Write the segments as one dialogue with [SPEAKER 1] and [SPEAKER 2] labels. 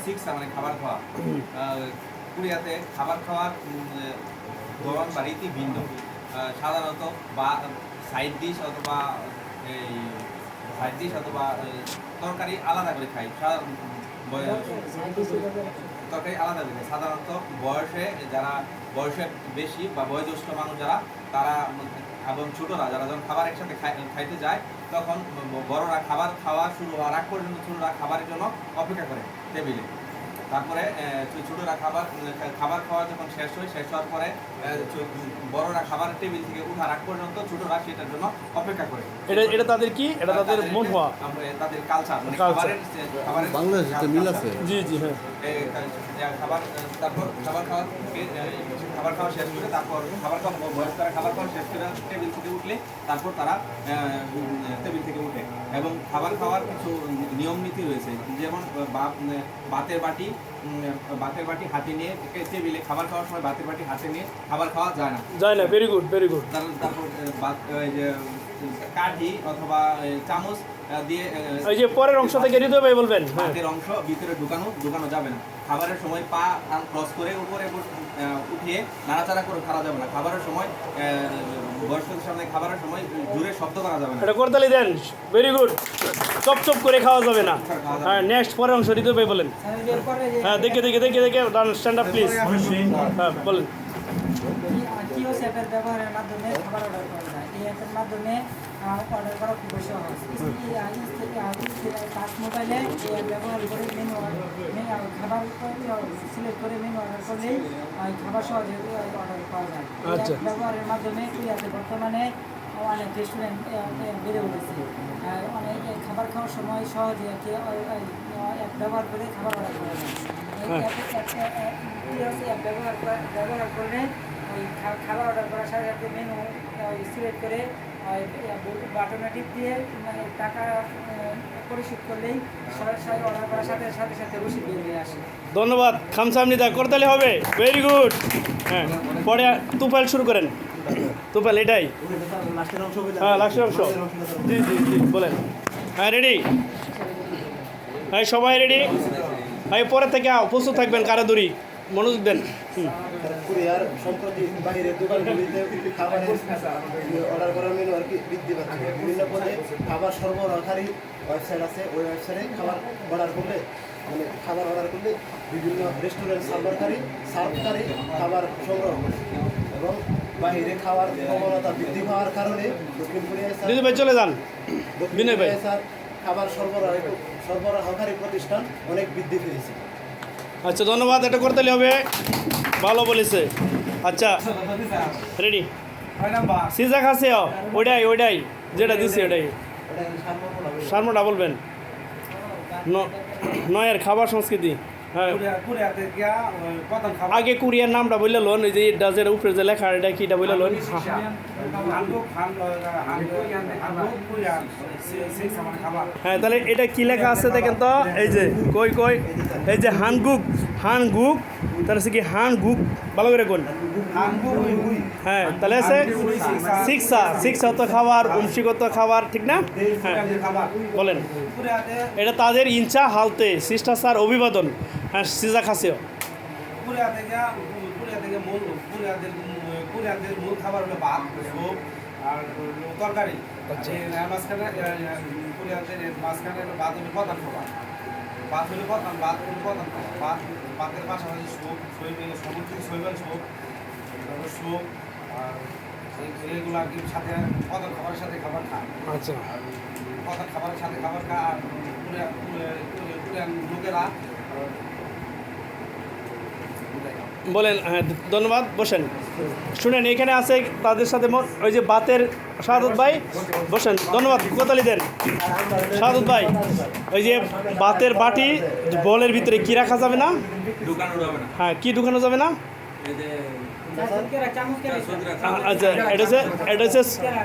[SPEAKER 1] সিক্সা মানে খাবার খাওয়া। কোরিয়াতে খাবার খাওয়ার ধরন বা রীতি ভিন্ন। সাধারণত বা সাইড ডিশ অথবা এই তরকারি আলাদা করে খাই। তরকারি আলাদা করে খাই। সাধারণত যারা বয়সে বেশি বা বয়োজ্যেষ্ঠ মানুষ যারা, তারা এবং ছোটরা যারা যখন খাবার একসাথে খাইতে যায়, তখন বড়রা খাবার খাওয়া শুরু হওয়ার আগ পর্যন্ত ছোটরা খাবারের জন্য অপেক্ষা করে টেবিলে। তারপরে ছোটরা খাবার খাওয়া যখন শেষ হওয়ার পরে বড়রা খাবারের টেবিল থেকে উঠার আগ পর্যন্ত ছোটরা সেটার জন্য অপেক্ষা করে।
[SPEAKER 2] এটা তাদের কি? এটা তাদের মন হওয়া,
[SPEAKER 1] তাদের কালচার, মানে খাবারের
[SPEAKER 3] বাংলাদেশে মিল আছে।
[SPEAKER 2] জি জি হ্যাঁ।
[SPEAKER 1] তারপর খাবার খাওয়া শেষ করে, তারপর খাবার খাওয়া শেষ করে টেবিল থেকে উঠলে তারপর তারা টেবিল থেকে উঠে। এবং খাবার খাওয়ার কিছু নিয়ম নীতি রয়েছে, যেমন ভাতের বাটি হাতে নিয়ে টেবিলে খাবার খাওয়ার সময় ভাতের বাটি হাতে নিয়ে খাবার খাওয়া যায় না।
[SPEAKER 2] Very good.
[SPEAKER 1] তারপর কাঠি অথবা চামচ দিয়ে
[SPEAKER 2] এই যে পরের অংশ থেকে হৃদয় ভাই বলবেন,
[SPEAKER 1] ভাতের অংশ ভিতরে ঢুকানো যাবে না। খাবারের সময় পা ক্রস করে উপরে উঠিয়ে নাড়াচাড়া করে খাওয়া যাবে না। খাবারের সময় বয়স্কদের সামনে খাবারের সময় জোরে শব্দ করা যাবে না।
[SPEAKER 2] এটা করতালি দেন, ভেরি গুড। চপ করে খাওয়া যাবে না। হ্যাঁ, নেক্সট পরের অংশ হৃদয় ভাই বলেন। হ্যাঁ, দেখে স্ট্যান্ড আপ প্লিজ। হ্যাঁ বলেন।
[SPEAKER 4] কি হচ্ছে অ্যাপের ব্যবহারের মাধ্যমে খাবার অর্ডার করা যায়। এই অ্যাপের মাধ্যমে অর্ডার করা খুব সহজ। টাচ মোবাইলে ব্যবহার করে খাবার সিলেক্ট করে মেনু অর্ডার করলেই খাবার সহজে অর্ডার পাওয়া যায়। ব্যবহারের মাধ্যমে কোরিয়াতে বর্তমানে অনেক রেস্টুরেন্ট বেড়ে উঠেছে। অনেক খাবার খাওয়ার সময় সহজে অ্যাপ ব্যবহার করে খাবার অর্ডার করা যায়। অ্যাপ ব্যবহার করলে ওই খাবার অর্ডার করার সাথে সাথে মেনু সিলেক্ট করে বাটনে টিপ দিয়ে টাকা পরিশোধ করলেই অর্ডার করার সাথে সাথে রসিদ বের হয়ে আসে।
[SPEAKER 2] ধন্যবাদ। খামসামনিদা করতালি হবে, ভেরি গুড। হ্যাঁ, পরে তুফাইল শুরু করেন। তুফাইল এটাই হ্যাঁ, লাস্টের অংশ। জি বলেন। হ্যাঁ, রেডি? হ্যাঁ, সবাই রেডি? হ্যাঁ, পরে থেকে প্রস্তুত থাকবেন, কারা দূরি মনোযোগ দেন।
[SPEAKER 3] কোরিয়ার সম্প্রতি বাইরের দোকানগুলিতে খাবারের অর্ডার করার মেনু আর কি বৃদ্ধি পাচ্ছে। বিভিন্ন পদে খাবার সরবরাহকারী ওয়েবসাইট আছে, ওই ওয়েবসাইটে খাবার অর্ডার করলে বিভিন্ন রেস্টুরেন্ট সার্ভকারী খাবার সংগ্রহ করে। এবং বাইরে খাওয়ার প্রবণতা বৃদ্ধি পাওয়ার কারণে দক্ষিণ কোরিয়ায়
[SPEAKER 2] চলে যান।
[SPEAKER 3] খাবার সরবরাহকারী প্রতিষ্ঠান অনেক বৃদ্ধি পেয়েছে।
[SPEAKER 2] আচ্ছা, ধন্যবাদ। এটা করতালি হবে, ভালো বলেছে। আচ্ছা, রেডি? সিজা খাসে ওইটাই যেটা দিচ্ছি ওইটাই সারমোটা বলবেন। নয়ের খাবার সংস্কৃতি। হ্যাঁ, আগে কোরিয়ার নামটা বললে লোন, ওই যে ডাজের উপরে যে লেখা, এটা কি এটা বললে লোন? হ্যাঁ, তাহলে এটা কি লেখা আছে দেখেন তো। এই যে কই এই যে হানগুক তাহলে কি হানগুক, ভালো করে কোন? হ্যাঁ, তাহলে আছে সিক্সা তো খাবার, বংশীগত খাবার, ঠিক না? হ্যাঁ, বলেন। এটা তাদের ইনচা হালতে শিষ্টাচার অভিবাদন। হ্যাঁ, সিজা খাসেও
[SPEAKER 1] কোরিয়াদের মূল খাবার হলো ভাত, স্যুপ আর তরকারি। মাঝখানে ভাত হলো প্রধান খাবার। ভাতের পাশাপাশি স্যুপ, শৈবাল স্যুপ আর এগুলো আর কি সাথে প্রধান খাবারের সাথে খাবার খায়।
[SPEAKER 2] আচ্ছা,
[SPEAKER 1] প্রধান খাবারের সাথে খাবার খায়। আর কোরিয়ান লোকেরা
[SPEAKER 2] বলেন। হ্যাঁ, ধন্যবাদ। বসেন, শুনেন। এখানে আছে তাদের সাথে ওই যে বাতের শাহাদত ভাই, বসেন। ধন্যবাদ, কোতালি দেন। শাহাদত ভাই, ওই যে বাতের বাটি বলের ভিতরে কি রাখা যাবে না? হ্যাঁ, কি ঢুকানো যাবে না? আচ্ছা, এটা হচ্ছে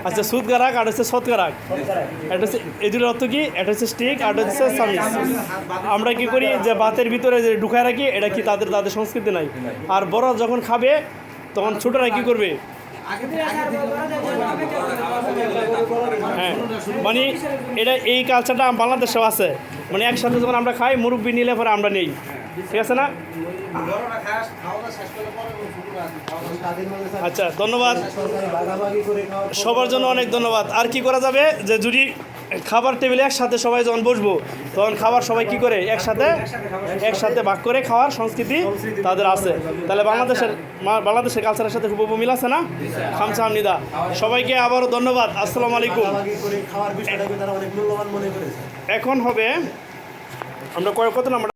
[SPEAKER 2] আচ্ছা সুদগারাক, আর হচ্ছে সৎগারাক। এটা হচ্ছে এগুলোর অর্থ কি? এটা হচ্ছে স্টিক, আর হচ্ছে সামিস। আমরা কি করি যে ভাতের ভিতরে যে ঢুকায় রাখি, এটা কি তাদের সংস্কৃতি নাই। আর বড় যখন খাবে তখন ছোটরা কি করবে? হ্যাঁ মানে এটা এই কালচারটা বাংলাদেশেও আছে, মানে একসাথে যখন আমরা খাই মুরব্বি নিলে পরে আমরা নেই, ঠিক আছে না?
[SPEAKER 1] বড়রা খাওয়া শেষ করলে পরে ছোটরা
[SPEAKER 3] তাদের মাঝে স্যার
[SPEAKER 2] আচ্ছা ধন্যবাদ,
[SPEAKER 3] সরকারি ভাগাভাগি করে খাওয়ার পর
[SPEAKER 2] সবার জন্য অনেক ধন্যবাদ। আর কি করা যাবে যে যদি খাবার টেবিলে একসাথে সবাই যখন বসবো তখন খাবার সবাই কি করে একসাথে ভাগ করে খাওয়ার সংস্কৃতি তাদের আছে, তাহলে বাংলাদেশের কালচারের সাথে খুব মিল আছে না? খামসা আমনিদা, সবাইকে আবারও ধন্যবাদ। আসসালামু আলাইকুম।
[SPEAKER 3] ভাগাভাগি করে খাওয়ার বিষয়টাকে তারা অনেক মূল্যবান মনে করেছে।
[SPEAKER 2] এখন হবে আমরা কত নাম্বার